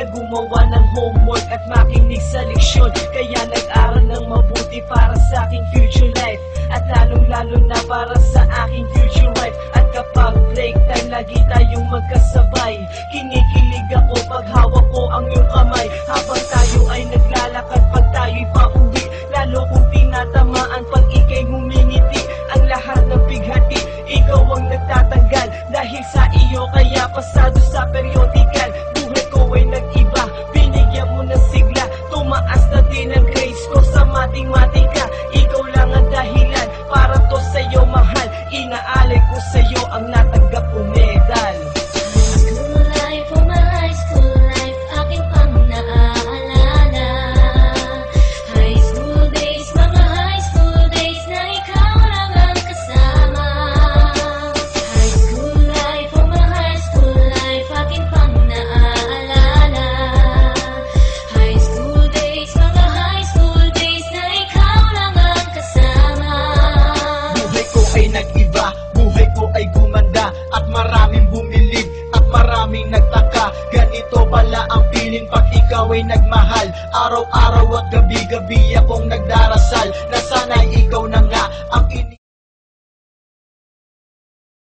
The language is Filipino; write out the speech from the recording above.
na gumawa ng homework at makinig sa leksyon. Kaya nag-aral ng mabuti para sa aking future life, at lalong-lalo na para sa aking future wife. At kapag break time, lagi tayong magkasabay. Kinikilig ako pag hawak ko ang iyong kamay, habang tayo ay naglalakad pag tayo'y pauwi. Lalo kong tinatamaan pag ika'y humingiti. Ang lahat ng bighati, ikaw ang nagtatanggal. Dahil sa iyo kaya pasado sa periodical. Buhay ko ay nag-iba, binigyan mo ng sigla. Tumaas na din ang grades ko sa matematika. Ikaw lang ang dahilan para to sa'yo mahal. Inaalay ko sa'yo ang natanggap kong medal. School life, oh my high school life, aking pang naaalala. High school days, mga high school days na ikaw lang ang kasama. High school life, oh my high school life, aking pang naaalala. High school days, mga high school days na ikaw lang ang kasama. Buhay ko ay nag-iba, buhay ko ay gumanda, at maraming bumilib, at maraming nagtaka. Ganito pala ang feeling pag ikaw ay nagmahal. Araw-araw at gabi-gabi akong